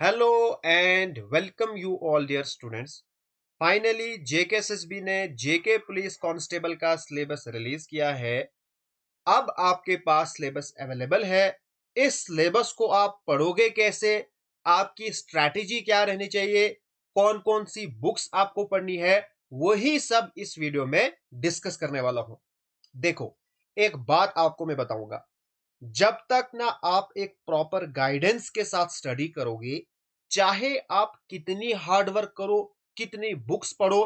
Hello and welcome you all dear students. Finally JKSSB ने जेके police constable का syllabus release किया है। अब आपके पास सिलेबस अवेलेबल है। इस सिलेबस को आप पढ़ोगे कैसे, आपकी स्ट्रैटेजी क्या रहनी चाहिए, कौन कौन सी बुक्स आपको पढ़नी है, वही सब इस वीडियो में डिस्कस करने वाला हूं। देखो, एक बात आपको मैं बताऊंगा, जब तक ना आप एक प्रॉपर गाइडेंस के साथ स्टडी करोगे, चाहे आप कितनी हार्ड वर्क करो, कितनी बुक्स पढ़ो,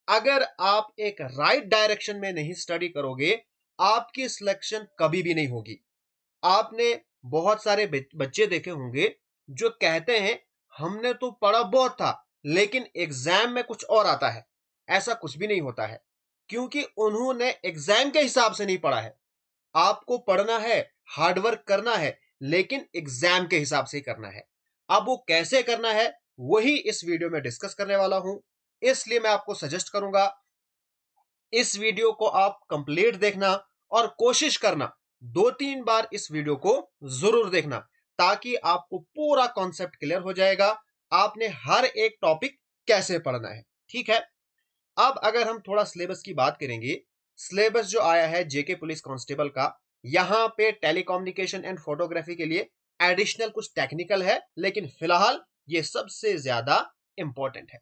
अगर आप एक राइट डायरेक्शन में नहीं स्टडी करोगे, आपकी सिलेक्शन कभी भी नहीं होगी। आपने बहुत सारे बच्चे देखे होंगे जो कहते हैं हमने तो पढ़ा बहुत था लेकिन एग्जाम में कुछ और आता है। ऐसा कुछ भी नहीं होता है, क्योंकि उन्होंने एग्जाम के हिसाब से नहीं पढ़ा है। आपको पढ़ना है, हार्डवर्क करना है, लेकिन एग्जाम के हिसाब से करना है। अब वो कैसे करना है वही इस वीडियो में डिस्कस करने वाला हूं। इसलिए मैं आपको सजेस्ट करूंगा, इस वीडियो को आप कंप्लीट देखना और कोशिश करना 2-3 बार इस वीडियो को जरूर देखना, ताकि आपको पूरा कॉन्सेप्ट क्लियर हो जाएगा आपने हर एक टॉपिक कैसे पढ़ना है। ठीक है, अब अगर हम थोड़ा सिलेबस की बात करेंगे, सिलेबस जो आया है जेके पुलिस कांस्टेबल का, यहां पे टेलीकम्युनिकेशन एंड फोटोग्राफी के लिए एडिशनल कुछ टेक्निकल है, लेकिन फिलहाल ये सबसे ज्यादा इंपॉर्टेंट है।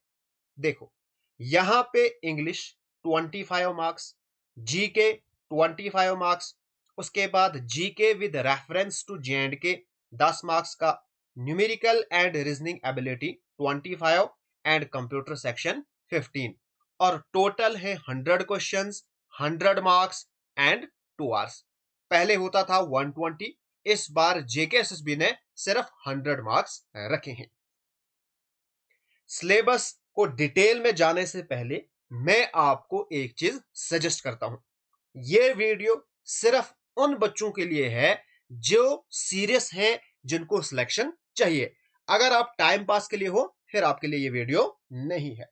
देखो, यहां पे इंग्लिश 25 मार्क्स, जीके 25 मार्क्स, उसके बाद GK with reference to J and K 10 marks का, numerical and reasoning ability 25 and computer section 15, और टोटल है 100 क्वेश्चंस, 100 मार्क्स एंड 2 आवर्स। पहले होता था 120, इस बार जेकेएसएसबी ने सिर्फ 100 मार्क्स रखे हैं। सिलेबस को डिटेल में जाने से पहले मैं आपको एक चीज सजेस्ट करता हूं। यह वीडियो सिर्फ उन बच्चों के लिए है जो सीरियस हैं, जिनको सिलेक्शन चाहिए। अगर आप टाइम पास के लिए हो, फिर आपके लिए यह वीडियो नहीं है।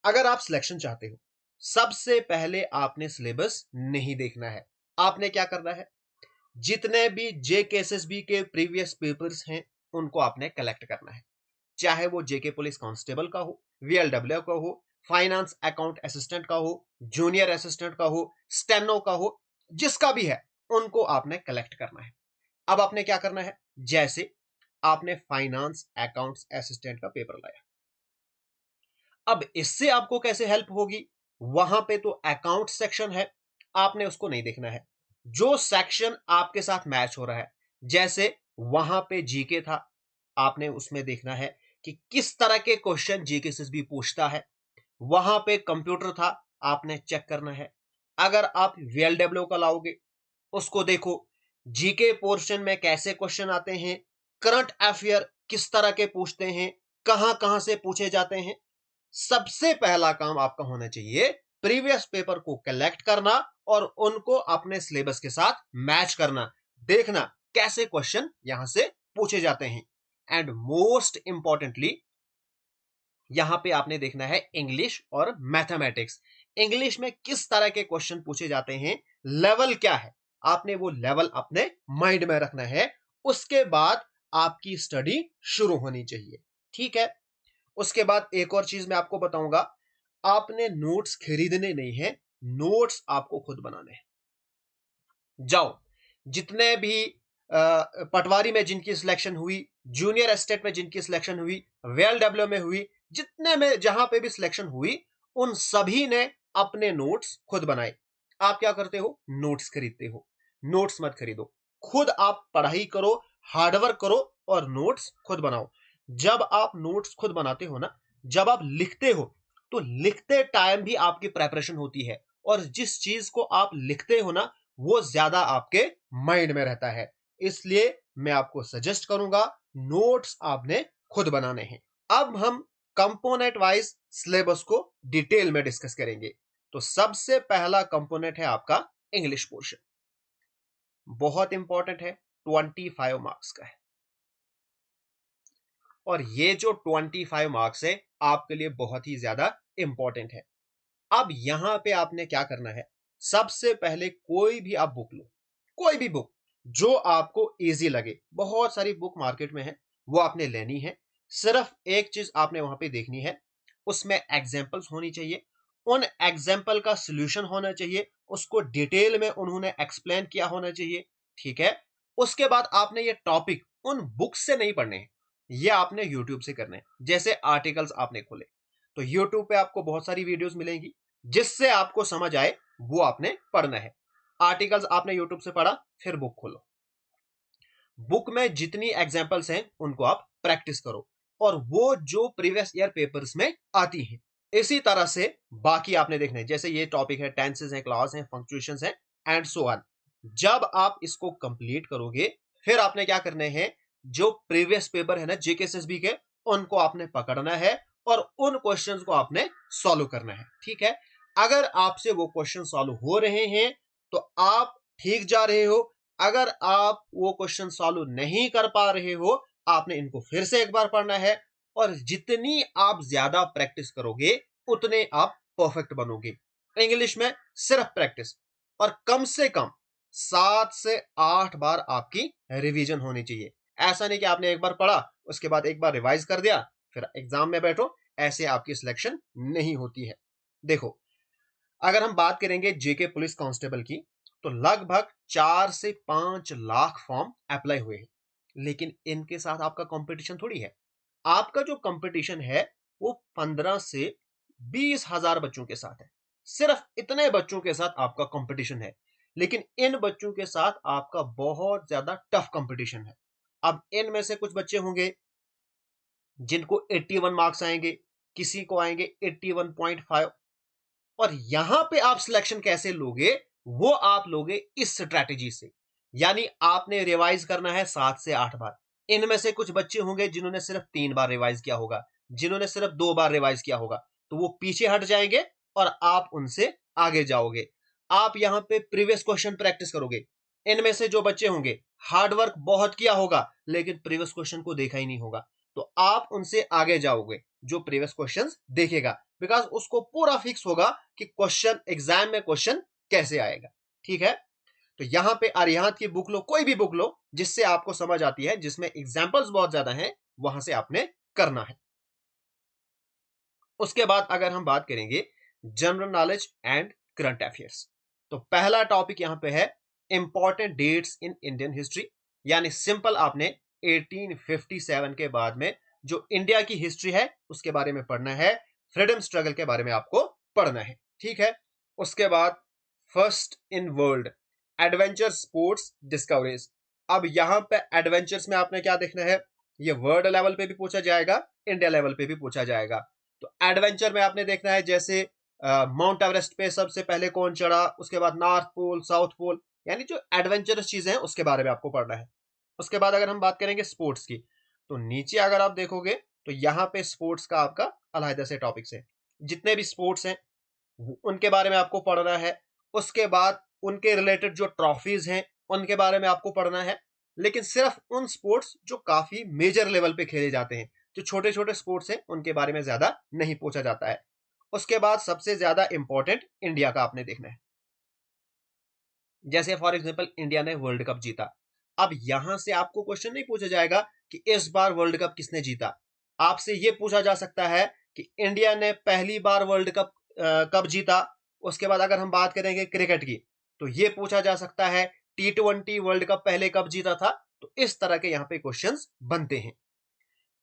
अगर आप सिलेक्शन चाहते हो, सबसे पहले आपने सिलेबस नहीं देखना है। आपने क्या करना है, जितने भी जेकेएसएसबी के प्रीवियस पेपर्स हैं उनको आपने कलेक्ट करना है। चाहे वो जेके पुलिस कांस्टेबल का हो, वीएलडब्ल्यू का हो, फाइनेंस अकाउंट असिस्टेंट का हो, जूनियर असिस्टेंट का हो, स्टेनो का हो, जिसका भी है उनको आपने कलेक्ट करना है। अब आपने क्या करना है, जैसे आपने फाइनेंस अकाउंट्स असिस्टेंट का पेपर लाया, अब इससे आपको कैसे हेल्प होगी, वहां पे तो अकाउंट सेक्शन है, आपने उसको नहीं देखना है। जो सेक्शन आपके साथ मैच हो रहा है, जैसे वहां पे जीके था, आपने उसमें देखना है कि किस तरह के क्वेश्चन जीकेएसएसबी पूछता है। वहां पे कंप्यूटर था, आपने चेक करना है। अगर आप वीएलडब्ल्यू का लाओगे, उसको देखो जीके पोर्शन में कैसे क्वेश्चन आते हैं, करंट अफेयर किस तरह के पूछते हैं, कहां कहां से पूछे जाते हैं। सबसे पहला काम आपका होना चाहिए प्रीवियस पेपर को कलेक्ट करना और उनको अपने सिलेबस के साथ मैच करना, देखना कैसे क्वेश्चन यहां से पूछे जाते हैं। एंड मोस्ट इंपॉर्टेंटली, यहां पे आपने देखना है इंग्लिश और मैथमेटिक्स। इंग्लिश में किस तरह के क्वेश्चन पूछे जाते हैं, लेवल क्या है, आपने वो लेवल अपने माइंड में रखना है। उसके बाद आपकी स्टडी शुरू होनी चाहिए। ठीक है, उसके बाद एक और चीज मैं आपको बताऊंगा, आपने नोट्स खरीदने नहीं है, नोट्स आपको खुद बनाने हैं। जाओ, जितने भी पटवारी में जिनकी सिलेक्शन हुई, जूनियर एस्टेट में जिनकी सिलेक्शन हुई, वेलडब्ल्यू में हुई, जितने में जहां पे भी सिलेक्शन हुई, उन सभी ने अपने नोट्स खुद बनाए। आप क्या करते हो, नोट्स खरीदते हो। नोट्स मत खरीदो, खुद आप पढ़ाई करो, हार्डवर्क करो और नोट्स खुद बनाओ। जब आप नोट्स खुद बनाते हो ना, जब आप लिखते हो, तो लिखते टाइम भी आपकी प्रेपरेशन होती है, और जिस चीज को आप लिखते हो ना, वो ज्यादा आपके माइंड में रहता है। इसलिए मैं आपको सजेस्ट करूंगा, नोट्स आपने खुद बनाने हैं। अब हम कंपोनेंट वाइज सिलेबस को डिटेल में डिस्कस करेंगे। तो सबसे पहला कंपोनेंट है आपका इंग्लिश पोर्शन, बहुत इंपॉर्टेंट है, 25 मार्क्स का है। और ये जो 25 मार्क्स है आपके लिए बहुत ही ज्यादा इंपॉर्टेंट है। अब यहां पे आपने क्या करना है, सबसे पहले कोई भी आप बुक लो, कोई भी बुक जो आपको इजी लगे। बहुत सारी बुक मार्केट में है, वो आपने लेनी है। सिर्फ एक चीज आपने वहां पे देखनी है, उसमें एग्जाम्पल्स होनी चाहिए, उन एग्जाम्पल का सोल्यूशन होना चाहिए, उसको डिटेल में उन्होंने एक्सप्लेन किया होना चाहिए। ठीक है, उसके बाद आपने ये टॉपिक उन बुक्स से नहीं पढ़ने हैं, ये आपने यूट्यूब से करने हैं। जैसे आर्टिकल्स आपने खोले तो यूट्यूब पे आपको बहुत सारी वीडियोस मिलेंगी, जिससे आपको समझ आए वो आपने पढ़ना है। आर्टिकल्स आपने यूट्यूब से पढ़ा, फिर बुक खोलो, बुक में जितनी एग्जांपल्स हैं उनको आप प्रैक्टिस करो, और वो जो प्रीवियस ईयर पेपर्स में आती हैं। इसी तरह से बाकी आपने देखना है, जैसे ये टॉपिक है, टेंसेस हैं, क्लॉज हैं, पंक्चुएशंस हैं, एंड सो ऑन। जब आप इसको कंप्लीट करोगे, फिर आपने क्या करने हैं, जो प्रीवियस पेपर है ना जेकेएसएसबी के, उनको आपने पकड़ना है और उन क्वेश्चंस को आपने सॉल्व करना है। ठीक है, अगर आपसे वो क्वेश्चन सॉल्व हो रहे हैं तो आप ठीक जा रहे हो। अगर आप वो क्वेश्चन सॉल्व नहीं कर पा रहे हो, आपने इनको फिर से एक बार पढ़ना है, और जितनी आप ज्यादा प्रैक्टिस करोगे उतने आप परफेक्ट बनोगे। इंग्लिश में सिर्फ प्रैक्टिस, और कम से कम 7 से 8 बार आपकी रिवीजन होनी चाहिए। ऐसा नहीं कि आपने एक बार पढ़ा, उसके बाद एक बार रिवाइज कर दिया, फिर एग्जाम में बैठो, ऐसे आपकी सिलेक्शन नहीं होती है। देखो, अगर हम बात करेंगे जेके पुलिस कांस्टेबल की, तो लगभग 4 से 5 लाख फॉर्म अप्लाई हुए हैं, लेकिन इनके साथ आपका कंपटीशन थोड़ी है। आपका जो कंपटीशन है वो 15 से 20 हजार बच्चों के साथ है। सिर्फ इतने बच्चों के साथ आपका कंपटीशन है, लेकिन इन बच्चों के साथ आपका बहुत ज्यादा टफ कंपटीशन है। अब इनमें से कुछ बच्चे होंगे जिनको 81 मार्क्स आएंगे, किसी को आएंगे 81.5, और यहां पे आप सिलेक्शन कैसे लोगे, वो आप लोगे इस स्ट्रैटेजी से। यानी आपने रिवाइज करना है 7 से 8 बार। इनमें से कुछ बच्चे होंगे जिन्होंने सिर्फ 3 बार रिवाइज किया होगा, जिन्होंने सिर्फ 2 बार रिवाइज किया होगा, तो वो पीछे हट जाएंगे और आप उनसे आगे जाओगे। आप यहां पे प्रीवियस क्वेश्चन प्रैक्टिस करोगे। इनमें से जो बच्चे होंगे हार्डवर्क बहुत किया होगा, लेकिन प्रीवियस क्वेश्चन को देखा ही नहीं होगा, तो आप उनसे आगे जाओगे जो प्रीवियस क्वेश्चंस देखेगा, बिकॉज उसको पूरा फिक्स होगा कि क्वेश्चन एग्जाम में क्वेश्चन कैसे आएगा। ठीक है, तो यहां पे अरिहंत की बुक लो, कोई भी बुक लो जिससे आपको समझ आती है, जिसमें एग्जांपल्स बहुत ज्यादा हैं, वहां से आपने करना है। उसके बाद अगर हम बात करेंगे general knowledge and current affairs, तो पहला टॉपिक यहां पे है important dates in Indian history. यानी सिंपल आपने 1857 के बाद में जो इंडिया की हिस्ट्री है उसके बारे में पढ़ना है, फ्रीडम स्ट्रगल के बारे में आपको पढ़ना है। ठीक है, उसके बाद first in world adventure sports discoveries. अब यहां पे एडवेंचर्स में आपने क्या देखना है, ये वर्ल्ड लेवल पे भी पूछा जाएगा, इंडिया लेवल पे भी पूछा जाएगा। तो एडवेंचर में आपने देखना है, जैसे माउंट एवरेस्ट पे सबसे पहले कौन चढ़ा, उसके बाद नॉर्थ पोल, साउथ पोल, यानी जो एडवेंचरस चीजें हैं उसके बारे में आपको पढ़ना है। उसके बाद अगर हम बात करेंगे स्पोर्ट्स की, तो नीचे अगर आप देखोगे तो यहाँ पे स्पोर्ट्स का आपका अलग से टॉपिक्स है। जितने भी स्पोर्ट्स हैं उनके बारे में आपको पढ़ना है। उसके बाद उनके रिलेटेड जो ट्रॉफीज हैं उनके बारे में आपको पढ़ना है, लेकिन सिर्फ उन स्पोर्ट्स जो काफी मेजर लेवल पे खेले जाते हैं। जो छोटे छोटे स्पोर्ट्स हैं उनके बारे में ज्यादा नहीं पूछा जाता है। उसके बाद सबसे ज्यादा इंपॉर्टेंट इंडिया का आपने देखना है। जैसे फॉर एग्जांपल इंडिया ने वर्ल्ड कप जीता, अब यहां से आपको क्वेश्चन नहीं पूछा जाएगा कि इस बार वर्ल्ड कप किसने जीता। आपसे यह पूछा जा सकता है कि इंडिया ने पहली बार वर्ल्ड कप कब जीता। उसके बाद अगर हम बात करेंगे क्रिकेट की, तो यह पूछा जा सकता है T20 वर्ल्ड कप पहले कब जीता था। तो इस तरह के यहाँ पे क्वेश्चंस बनते हैं।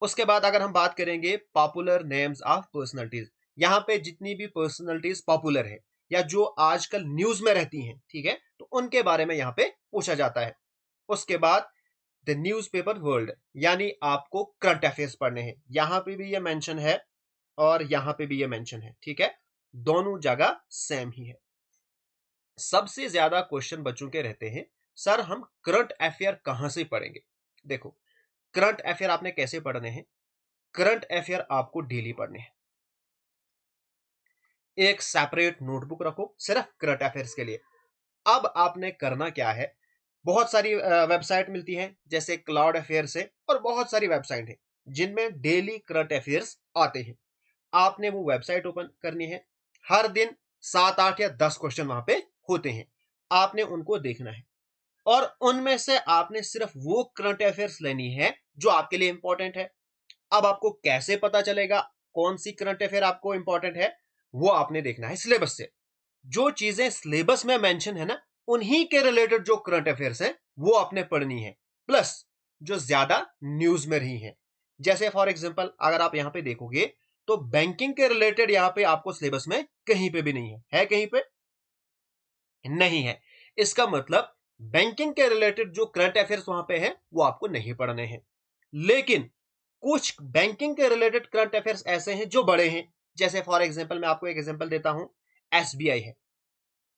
उसके बाद अगर हम बात करेंगे पॉपुलर नेम्स ऑफ पर्सनैलिटीज, यहाँ पे जितनी भी पर्सनैलिटीज पॉपुलर है या जो आजकल न्यूज में रहती हैं, ठीक है, तो उनके बारे में यहाँ पे पूछा जाता है। उसके बाद द न्यूज़पेपर वर्ल्ड, यानी आपको करंट अफेयर्स पढ़ने हैं। यहाँ पे भी ये मेंशन है और यहाँ पे भी ये मेंशन है। ठीक है, दोनों जगह सेम ही है। सबसे ज्यादा क्वेश्चन बच्चों के रहते हैं, सर हम करंट अफेयर कहां से पढ़ेंगे। देखो, करंट अफेयर आपने कैसे पढ़ने हैं, करंट अफेयर आपको डेली पढ़ने हैं। एक सेपरेट नोटबुक रखो सिर्फ करंट अफेयर्स के लिए। अब आपने करना क्या है, बहुत सारी वेबसाइट मिलती हैं जैसे क्लाउड अफेयर्स है, और बहुत सारी वेबसाइट है जिनमें डेली करंट अफेयर्स आते हैं। आपने वो वेबसाइट ओपन करनी है। हर दिन 7 8 या 10 क्वेश्चन वहां पे होते हैं, आपने उनको देखना है, और उनमें से आपने सिर्फ वो करंट अफेयर्स लेनी है जो आपके लिए इंपॉर्टेंट है। अब आपको कैसे पता चलेगा कौन सी करंट अफेयर आपको इंपॉर्टेंट है, वो आपने देखना है सिलेबस से। जो चीजें सिलेबस में मेंशन है ना, उन्हीं के रिलेटेड जो करंट अफेयर्स हैं वो आपने पढ़नी है, प्लस जो ज्यादा न्यूज में रही हैं। जैसे फॉर एग्जांपल अगर आप यहां पे देखोगे तो बैंकिंग के रिलेटेड यहां पे आपको सिलेबस में कहीं पे भी नहीं है कहीं पे नहीं है। इसका मतलब बैंकिंग के रिलेटेड जो करंट अफेयर्स वहां पे है वो आपको नहीं पढ़ने हैं। लेकिन कुछ बैंकिंग के रिलेटेड करंट अफेयर्स ऐसे हैं जो बड़े हैं। जैसे फॉर एग्जांपल मैं आपको एक एग्जांपल देता हूं, एसबीआई है।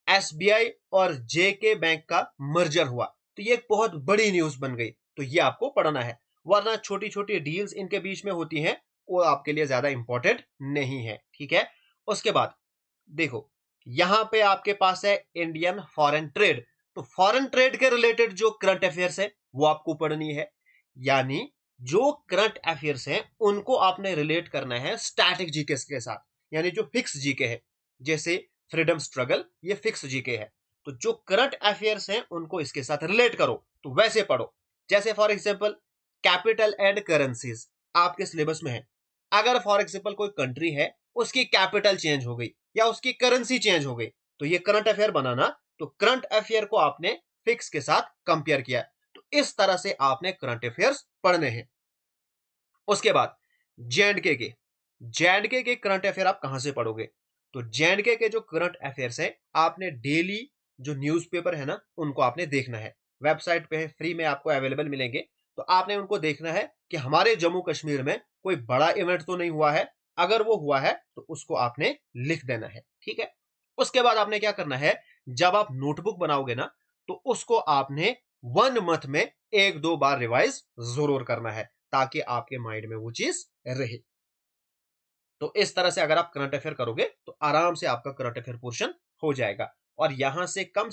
एसबीआई और जेके बैंक का मर्जर हुआ, तो ये एक बहुत बड़ी न्यूज बन गई, तो ये आपको पढ़ना है। वरना छोटी छोटी डील्स इनके बीच में होती हैं, वो आपके लिए ज्यादा इंपॉर्टेंट नहीं है, ठीक है। उसके बाद देखो, यहां पे आपके पास है इंडियन फॉरेन ट्रेड। तो फॉरेन ट्रेड के रिलेटेड जो करंट अफेयर्स है वो आपको पढ़नी है। यानी जो करंट अफेयर्स हैं उनको आपने रिलेट करना है स्टैटिक जीके के साथ, यानी जो फिक्स जीके है। जैसे फ्रीडम स्ट्रगल, ये फिक्स जीके है। तो जो करंट अफेयर्स हैं उनको इसके साथ रिलेट करो, तो वैसे पढ़ो। जैसे for example capital and currencies आपके सिलेबस में है। अगर फॉर एग्जांपल कोई कंट्री है, उसकी कैपिटल चेंज हो गई या उसकी करेंसी चेंज हो गई, तो ये करंट अफेयर बनाना। तो करंट अफेयर को आपने फिक्स के साथ कंपेयर किया। तो इस तरह से आपने करंट अफेयर्स पढ़ने हैं। उसके बाद जेएंडके के करंट अफेयर आप कहां से पढ़ोगे? तो जेएंडके के जो करंट अफेयर्स है, आपने डेली जो न्यूज़पेपर है ना, उनको आपने देखना है। वेबसाइट पे फ्री में आपको अवेलेबल मिलेंगे। तो आपने उनको देखना है कि हमारे जम्मू कश्मीर में कोई बड़ा इवेंट तो नहीं हुआ है। अगर वो हुआ है तो उसको आपने लिख देना है, ठीक है। उसके बाद आपने क्या करना है, जब आप नोटबुक बनाओगे ना, तो उसको आपने 1 मंथ में 1-2 बार रिवाइज जरूर करना है, ताकि आपके माइंड में वो चीज रहे। तो इस तरह से अगर आप करंट अफेयर करोगे तो आराम से आपका करंट अफेयर पोर्शन हो जाएगा। और यहां से कम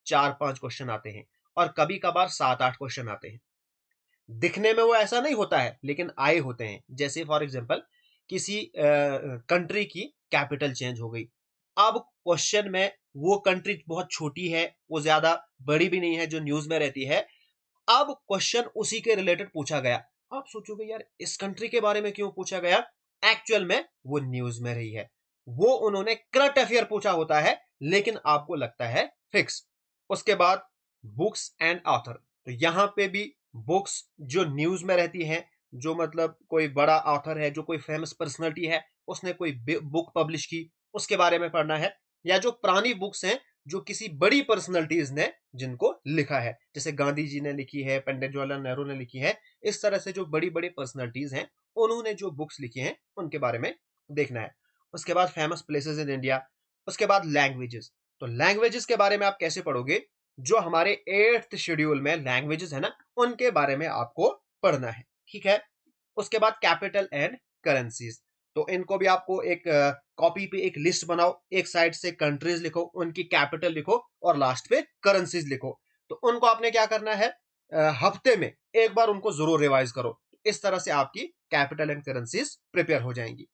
4-5 क्वेश्चन आते हैं, और कभी कभार 7-8 क्वेश्चन आते हैं। दिखने में वो ऐसा नहीं होता है, लेकिन आए होते हैं। जैसे फॉर एग्जांपल किसी कंट्री की कैपिटल चेंज हो गई। अब क्वेश्चन में वो कंट्री बहुत छोटी है, वो ज्यादा बड़ी भी नहीं है जो न्यूज में रहती है। अब क्वेश्चन उसी के रिलेटेड पूछा गया। आप सोचोगे यार इस कंट्री के बारे में क्यों पूछा गया? एक्चुअल में वो न्यूज में रही है। वो उन्होंने करंट अफेयर पूछा होता है, लेकिन आपको लगता है फिक्स। उसके बाद बुक्स एंड ऑथर। तो यहां पे भी बुक्स जो न्यूज में रहती हैं, जो मतलब कोई बड़ा ऑथर है, जो कोई फेमस पर्सनालिटी है, उसने कोई बुक पब्लिश की, उसके बारे में पढ़ना है। या जो पुरानी बुक्स हैं, जो किसी बड़ी पर्सनालिटीज ने जिनको लिखा है, जैसे गांधी जी ने लिखी है, पंडित जवाहरलाल नेहरू ने लिखी है। इस तरह से जो बड़ी बड़ी पर्सनालिटीज हैं, उन्होंने जो बुक्स लिखी हैं उनके बारे में देखना है। उसके बाद फेमस प्लेसेस इन इंडिया। उसके बाद लैंग्वेजेस। तो लैंग्वेजेस के बारे में आप कैसे पढ़ोगे? जो हमारे 8th शेड्यूल में लैंग्वेजेस है ना, उनके बारे में आपको पढ़ना है, ठीक है। उसके बाद कैपिटल एंड करेंसीज। तो इनको भी आपको एक कॉपी पे एक लिस्ट बनाओ, एक साइड से कंट्रीज लिखो, उनकी कैपिटल लिखो, और लास्ट पे करेंसीज लिखो। तो उनको आपने क्या करना है, हफ्ते में एक बार उनको जरूर रिवाइज करो। इस तरह से आपकी कैपिटल एंड करेंसीज प्रिपेयर हो जाएंगी।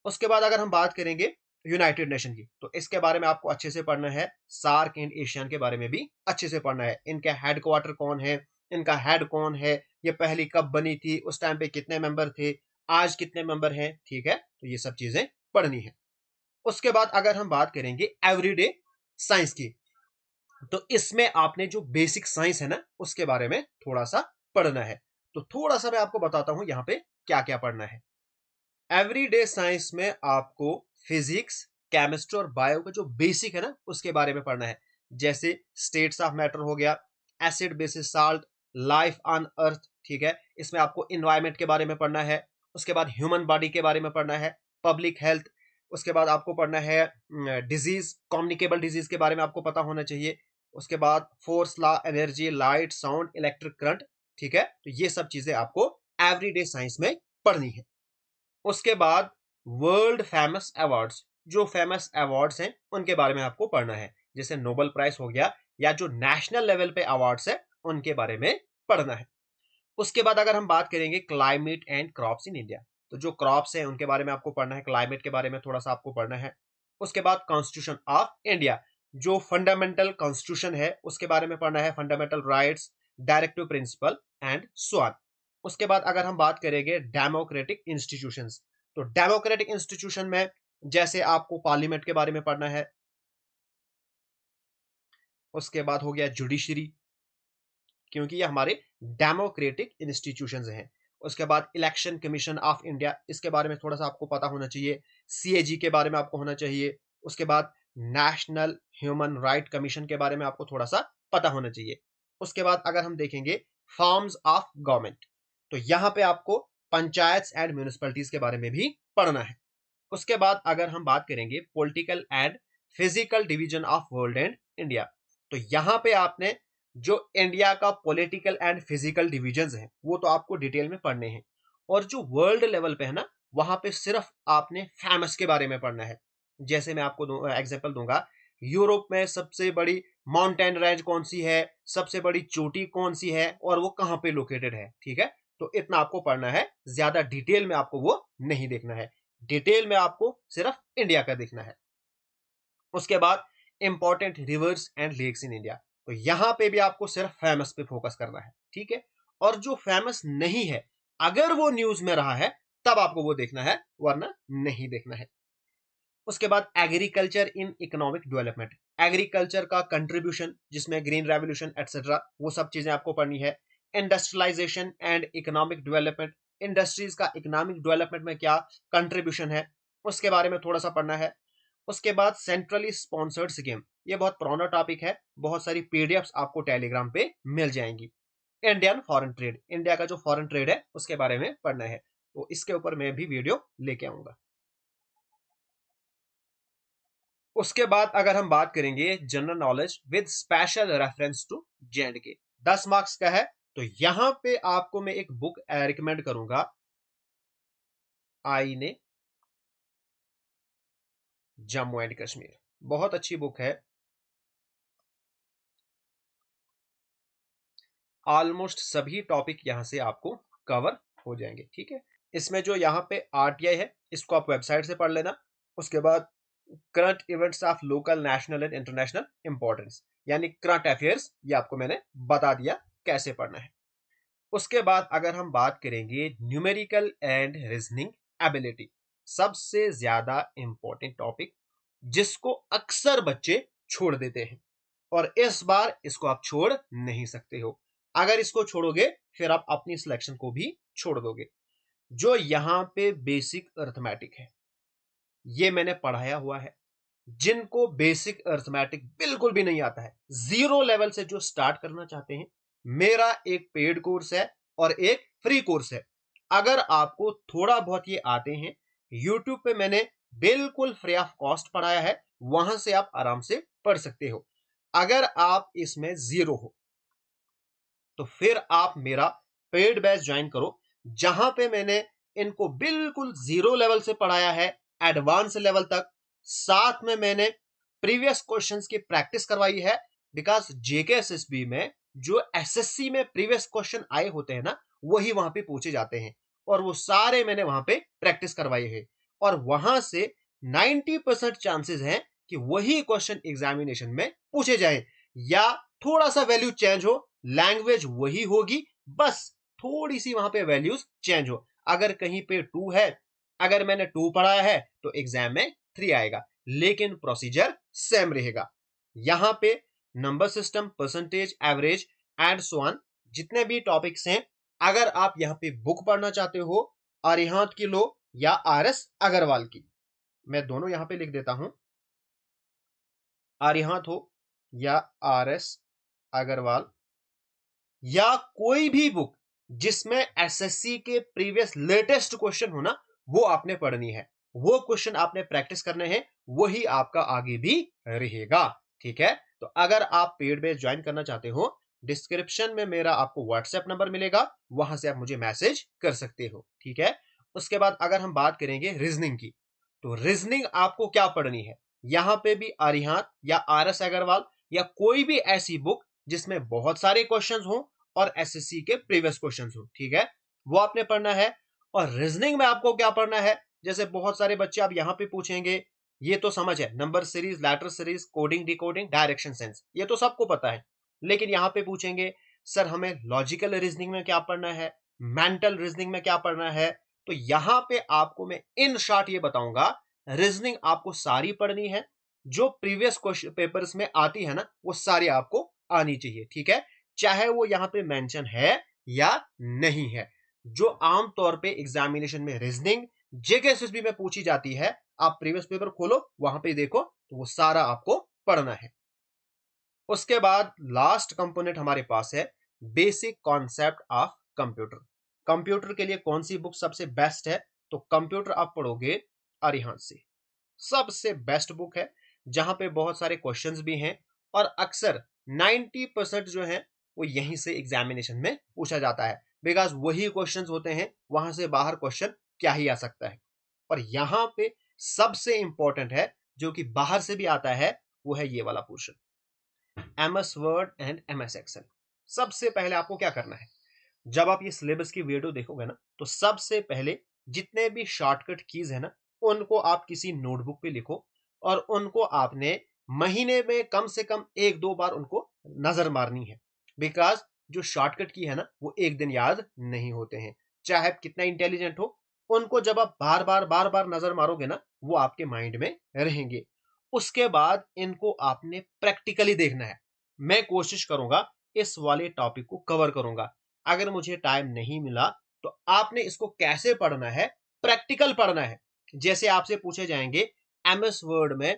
उसके बाद अगर हम बात करेंगे यूनाइटेड नेशन की, तो इसके बारे में आपको अच्छे से पढ़ना है। सार्क एंड एशियन के बारे में भी अच्छे से पढ़ना है। इनका हेडक्वार्टर कौन है, इनका हेड कौन है, ये पहली कब बनी थी, उस टाइम पे कितने मेंबर थे, आज कितने मेंबर हैं, ठीक है। तो ये सब चीजें पढ़नी है। उसके बाद अगर हम बात करेंगे एवरीडे साइंस की, तो इसमें आपने जो बेसिक साइंस है ना, उसके बारे में थोड़ा सा पढ़ना है। तो थोड़ा सा मैं आपको बताता हूं यहाँ पे क्या क्या पढ़ना है। एवरीडे साइंस में आपको फिजिक्स, केमिस्ट्री और बायो का जो बेसिक है ना, उसके बारे में पढ़ना है। जैसे स्टेट्स ऑफ मैटर हो गया, acid basis salt, life on earth, ठीक है। इसमें आपको इन्वायरमेंट के बारे में पढ़ना है। उसके बाद ह्यूमन बॉडी के बारे में पढ़ना है, पब्लिक हेल्थ। उसके बाद आपको पढ़ना है डिजीज, कम्युनिकेबल डिजीज के बारे में आपको पता होना चाहिए। उसके बाद force law, energy, light, sound, electric current, ठीक है। तो ये सब चीजें आपको एवरीडे साइंस में पढ़नी है। उसके बाद वर्ल्ड फेमस अवार्ड्स, जो फेमस अवार्ड्स हैं उनके बारे में आपको पढ़ना है। जैसे नोबेल प्राइज हो गया, या जो नेशनल लेवल पे अवार्ड्स है उनके बारे में पढ़ना है। उसके बाद अगर हम बात करेंगे climate and crops in India, तो जो क्रॉप्स हैं उनके बारे में आपको पढ़ना है, क्लाइमेट के बारे में थोड़ा सा आपको पढ़ना है। उसके बाद कॉन्स्टिट्यूशन ऑफ इंडिया, जो फंडामेंटल कॉन्स्टिट्यूशन है उसके बारे में पढ़ना है, fundamental rights, directive principle and so on. उसके बाद अगर हम बात करेंगे डेमोक्रेटिक इंस्टीट्यूशंस, तो डेमोक्रेटिक इंस्टीट्यूशन में जैसे आपको पार्लियामेंट के बारे में पढ़ना है, उसके बाद हो गया जुडिशरी, क्योंकि ये हमारे डेमोक्रेटिक इंस्टीट्यूशंस हैं। उसके बाद इलेक्शन कमीशन ऑफ इंडिया, इसके बारे में थोड़ा सा आपको पता होना चाहिए। सीएजी के बारे में आपको होना चाहिए। उसके बाद नेशनल ह्यूमन राइट कमीशन के बारे में आपको थोड़ा सा पता होना चाहिए। उसके बाद अगर हम देखेंगे फॉर्म्स ऑफ गवर्नमेंट, तो यहां पे आपको पंचायत एंड म्यूनिसिपैलिटीज के बारे में भी पढ़ना है। उसके बाद अगर हम बात करेंगे political and physical division of world and India, तो यहां पे आपने जो इंडिया का पॉलिटिकल एंड फिजिकल डिविजन्स हैं वो तो आपको डिटेल में पढ़ने हैं, और जो वर्ल्ड लेवल पे है ना, वहां पे सिर्फ आपने फेमस के बारे में पढ़ना है। जैसे मैं आपको एग्जांपल दूंगा, यूरोप में सबसे बड़ी माउंटेन रेंज कौन सी है, सबसे बड़ी चोटी कौन सी है, और वो कहां पे लोकेटेड है। ठीक है, तो इतना आपको पढ़ना है, ज्यादा डिटेल में आपको वो नहीं देखना है। डिटेल में आपको सिर्फ इंडिया का देखना है। उसके बाद important rivers and lakes in India, तो यहां पे भी आपको सिर्फ फेमस पे फोकस करना है। ठीक है, और जो फेमस नहीं है, अगर वो न्यूज में रहा है तब आपको वो देखना है, वरना नहीं देखना है। उसके बाद agriculture in economic development, agriculture का कंट्रीब्यूशन जिसमें ग्रीन रेवोल्यूशन एटसेट्रा, वो सब चीजें आपको पढ़नी है। Industrialisation and economic development, industries का इकोनॉमिक डेवलपमेंट में क्या कंट्रीब्यूशन है, उसके बारे में थोड़ा सा पढ़ना है। उसके बाद सेंट्रली स्पॉन्सर्ड स्कीम, ये बहुत पुराना टॉपिक है, बहुत सारी पीडीएफ्स आपको टेलीग्राम पे मिल जाएंगी। इंडियन फॉरेन ट्रेड, इंडिया का जो फॉरेन ट्रेड है उसके बारे में पढ़ना है, तो इसके ऊपर मैं भी वीडियो लेके आऊंगा। उसके बाद अगर हम बात करेंगे general knowledge with special reference to J and K, 10 marks का है, तो यहां पे आपको मैं एक बुक रिकमेंड करूंगा, आईने जम्मू एंड कश्मीर, बहुत अच्छी बुक है। ऑलमोस्ट सभी टॉपिक यहां से आपको कवर हो जाएंगे। ठीक है, इसमें जो यहाँ पे आरटीआई है इसको आप वेबसाइट से पढ़ लेना। उसके बाद current events of local national and international importance, यानी करंट अफेयर्स, ये आपको मैंने बता दिया कैसे पढ़ना है। उसके बाद अगर हम बात करेंगे न्यूमेरिकल एंड रीजनिंग एबिलिटी, सबसे ज्यादा इंपॉर्टेंट टॉपिक जिसको अक्सर बच्चे छोड़ देते हैं, और इस बार इसको आप छोड़ नहीं सकते हो। अगर इसको छोड़ोगे फिर आप अपनी सिलेक्शन को भी छोड़ दोगे। जो यहां पे बेसिक अर्थमेटिक है, ये मैंने पढ़ाया हुआ है। जिनको बेसिक अर्थमेटिक बिल्कुल भी नहीं आता है, जीरो लेवल से जो स्टार्ट करना चाहते हैं, मेरा एक पेड कोर्स है और एक फ्री कोर्स है। अगर आपको थोड़ा बहुत ये आते हैं, यूट्यूब पे मैंने बिल्कुल फ्री ऑफ कॉस्ट पढ़ाया है, वहां से आप आराम से पढ़ सकते हो। अगर आप इसमें जीरो हो तो फिर आप मेरा पेड बैच ज्वाइन करो, जहां पे मैंने इनको बिल्कुल जीरो लेवल से पढ़ाया है एडवांस लेवल तक। साथ में मैंने प्रीवियस क्वेश्चंस की प्रैक्टिस करवाई है, बिकॉज जेके एसएसबी में जो एसएससी में प्रीवियस क्वेश्चन आए होते हैं ना, वही वहां पे पूछे जाते हैं, और वो सारे मैंने वहां पे प्रैक्टिस करवाई है, और वहां से 90% चांसेस हैं कि वही क्वेश्चन एग्जामिनेशन में पूछे जाए, या थोड़ा सा वैल्यू चेंज हो, लैंग्वेज वही होगी, बस थोड़ी सी वहां पे वैल्यूज चेंज हो। अगर कहीं पे 2 है, अगर मैंने 2 पढ़ाया है तो एग्जाम में 3 आएगा, लेकिन प्रोसीजर सेम रहेगा। यहां पे number system, percentage, average and so on, जितने भी टॉपिक्स हैं, अगर आप यहां पे बुक पढ़ना चाहते हो, अरिहंत की लो या आरएस अग्रवाल की, मैं दोनों यहां पे लिख देता हूं, अरिहंत हो या आरएस अग्रवाल, या कोई भी बुक जिसमें एसएससी के प्रीवियस लेटेस्ट क्वेश्चन हो ना, वो आपने पढ़नी है, वो क्वेश्चन आपने प्रैक्टिस करने हैं, वही आपका आगे भी रहेगा। ठीक है, तो अगर आप पेड बेस ज्वाइन करना चाहते हो, डिस्क्रिप्शन में मेरा आपको व्हाट्सएप नंबर मिलेगा, वहां से आप मुझे मैसेज कर सकते हो। ठीक है, उसके बाद अगर हम बात करेंगे रीजनिंग की, तो रीजनिंग आपको क्या पढ़नी है, यहां पे भी अरिहंत या आरएस अग्रवाल या कोई भी ऐसी बुक जिसमें बहुत सारे क्वेश्चंस हो और एसएससी के प्रीवियस क्वेश्चंस हो, ठीक है, वो आपने पढ़ना है। और रीजनिंग में आपको क्या पढ़ना है, जैसे बहुत सारे बच्चे आप यहां पे पूछेंगे, ये तो समझ है, number series, letter series, coding, decoding, direction sense, ये तो सबको पता है, लेकिन यहां पे पूछेंगे सर हमें लॉजिकल रीजनिंग में क्या पढ़ना है, मेंटल रीजनिंग में क्या पढ़ना है। तो यहां पे आपको मैं इन शॉर्ट ये बताऊंगा, रीजनिंग आपको सारी पढ़नी है, जो प्रीवियस क्वेश्चन पेपर्स में आती है ना वो सारी आपको आनी चाहिए, ठीक है, चाहे वो यहां पे मेंशन है या नहीं है। जो आमतौर पे एग्जामिनेशन में रीजनिंग जेकेएसएसबी में पूछी जाती है, आप प्रीवियस पेपर खोलो वहां पे देखो तो वो सारा आपको पढ़ना है। उसके बाद लास्ट कंपोनेंट हमारे पास है basic concept of computer. Computer के लिए कौन सी बुक सबसे बेस्ट है, तो कंप्यूटर आप पढ़ोगे अरिहंत से, सबसे बेस्ट बुक है, जहां पे बहुत सारे क्वेश्चंस भी हैं और अक्सर 90% जो है वो यहीं से एग्जामिनेशन में पूछा जाता है, बिकॉज वही क्वेश्चंस होते हैं, वहां से बाहर क्वेश्चन क्या ही आ सकता है। और यहां पे सबसे इंपॉर्टेंट है जो कि बाहर से भी आता है, वो है ये वाला portion, MS Word and MS Excel. सबसे पहले आपको क्या करना है, जब आप ये सिलेबस की वीडियो देखोगे ना, तो सबसे पहले जितने भी शॉर्टकट कीज है ना, उनको आप किसी नोटबुक पे लिखो और उनको आपने महीने में कम से कम 1-2 बार उनको नजर मारनी है। बिकॉज जो शॉर्टकट की है ना वो एक दिन याद नहीं होते हैं, चाहे आप कितना इंटेलिजेंट हो, उनको जब आप बार बार नजर मारोगे ना वो आपके माइंड में रहेंगे। उसके बाद इनको आपने प्रैक्टिकली देखना है। मैं कोशिश करूंगा इस वाले टॉपिक को कवर करूंगा, अगर मुझे टाइम नहीं मिला तो आपने इसको कैसे पढ़ना है, प्रैक्टिकल पढ़ना है। जैसे आपसे पूछे जाएंगे एमएस वर्ड में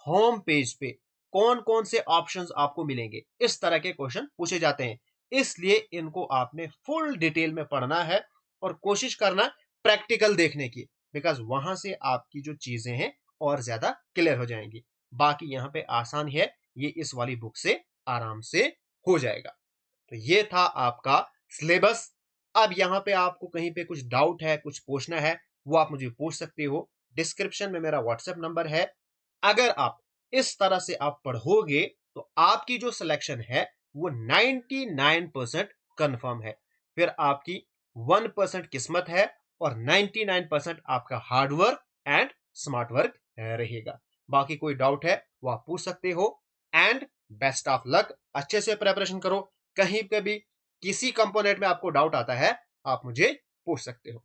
होम पेज पे कौन कौन से ऑप्शंस आपको मिलेंगे, इस तरह के क्वेश्चन पूछे जाते हैं, इसलिए इनको आपने फुल डिटेल में पढ़ना है और कोशिश करना प्रैक्टिकल देखने की, बिकॉज वहां से आपकी जो चीजें हैं और ज्यादा क्लियर हो जाएंगी। बाकी यहाँ पे आसान है, ये इस वाली बुक से आराम से हो जाएगा। तो ये था आपका सिलेबस। अब यहाँ पे आपको कहीं पे कुछ डाउट है, कुछ पूछना है, वो आप मुझे पूछ सकते हो। डिस्क्रिप्शन में मेरा व्हाट्सएप नंबर है। अगर आप इस तरह से आप पढ़ोगे तो आपकी जो सिलेक्शन है वो 99% कंफर्म है। फिर आपकी 1% किस्मत है और 99% आपका हार्डवर्क एंड स्मार्ट वर्क रहेगा। बाकी कोई डाउट है वो आप पूछ सकते हो। एंड बेस्ट ऑफ लक, अच्छे से प्रिपरेशन करो। कहीं पे भी किसी कंपोनेंट में आपको डाउट आता है आप मुझे पूछ सकते हो।